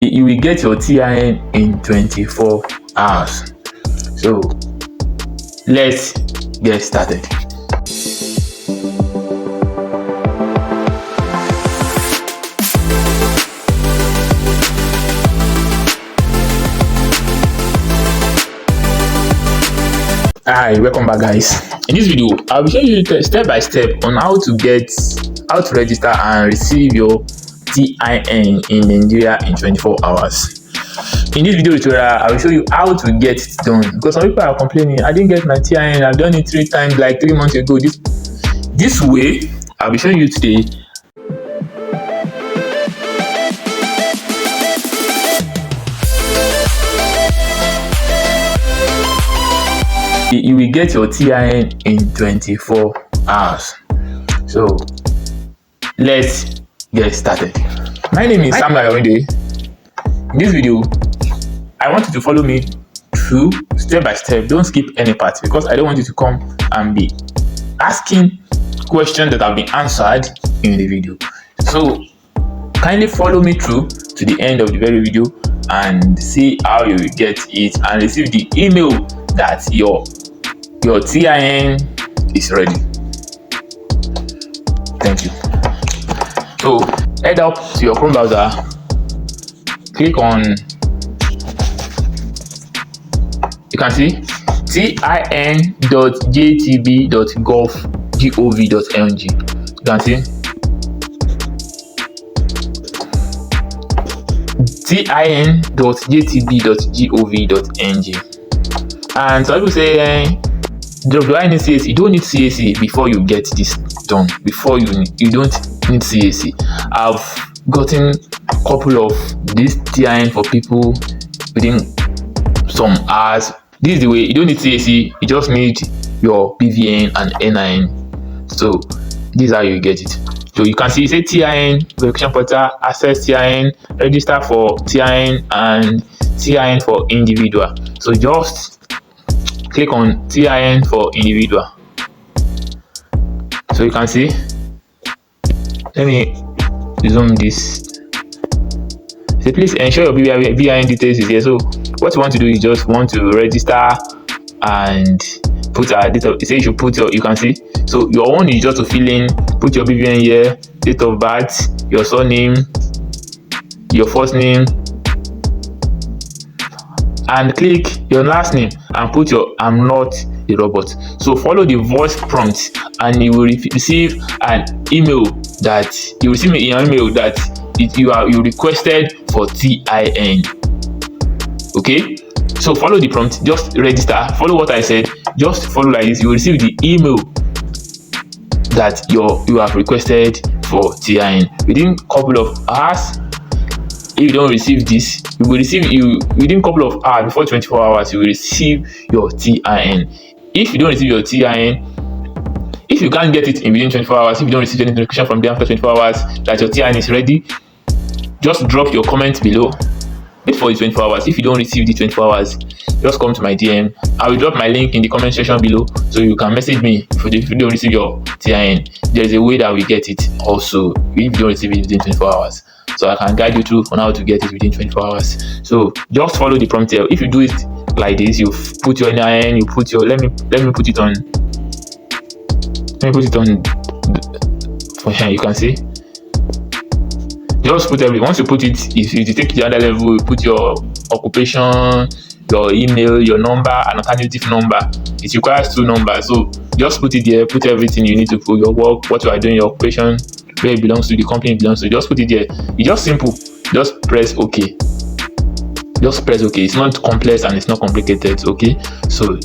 You will get your TIN in 24 hours. So let's get started. Hi, welcome back guys. In this video I'll be showing you step by step on how to register and receive your TIN in Nigeria in 24 hours. In this video tutorial I will show you how to get it done, because some people are complaining, I didn't get my TIN, I've done it 3 times like 3 months ago. This way I'll be showing you today. You will get your TIN in 24 hours. So let's get started. My name is Samuel. In this video I want you to follow me through step by step. Don't skip any part, because I don't want you to come and be asking questions that have been answered in the video. So kindly follow me through to the end of the very video and see how you will get it and receive the email that your TIN is ready. Thank you. So head up to your Chrome browser, click on, you can see tin.jtb.gov.ng. You can see tin.jtb.gov.ng. and some people say, do I need CAC? You don't need CAC before you get this done. Before you don't need CAC. I've gotten a couple of this TIN for people within some hours. This is the way. You don't need CAC. You just need your BVN and NIN. So this is how you get it. So you can see, say TIN verification portal, access TIN, register for TIN, and TIN for individual. So just click on TIN for individual. So you can see, let me zoom this. So please ensure your BVN details is here. So what you want to do is just want to register and put a date of, it says you should put your, you can see, so your own is just to fill in, put your BVN here, date of birth, your surname, your first name, and click your last name and put your I'm not a robot. So follow the voice prompt and you will receive an email that you requested for TIN. Okay, so follow the prompt, just register, follow what I said, just follow like this. You will receive the email that you have requested for TIN within a couple of hours. If you don't receive this, you will receive within a couple of hours. Before 24 hours you will receive your TIN. If you don't receive your TIN, if you can't get it in within 24 hours, if you don't receive any notification from them after 24 hours that your TIN is ready, just drop your comment below. Wait for the 24 hours. If you don't receive the 24 hours, just come to my DM. I will drop my link in the comment section below, so you can message me if you don't receive your TIN. There's a way that we get it also if you don't receive it within 24 hours. So I can guide you through on how to get it within 24 hours. So just follow the prompt here. If you do it like this, you put your NIN, you put your, let me put it on for here. You can see, just put once you put it, if you take the other level, you put your occupation, your email, your number, and alternative number. It requires 2 numbers, so just put it there. Put everything you need to put, your work, what you are doing, your occupation, where it belongs to, the company it belongs to. Just put it there. It's just simple. Just press OK. Just press OK. It's not complex and it's not complicated. Okay, so,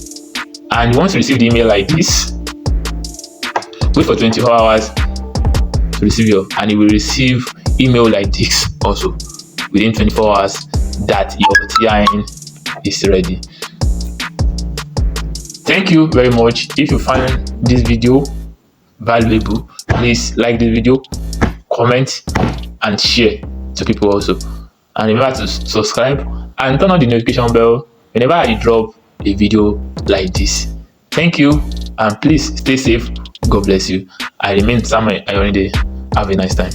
and once you receive the email like this, wait for 24 hours to receive and you will receive email like this also within 24 hours that your TIN is ready. Thank you very much. If you find this video valuable, please like the video, comment, and share to people also. And remember to subscribe and turn on the notification bell whenever I drop a video like this. Thank you, and please stay safe. God bless you. I remain Samuel Ayonide. Have a nice time.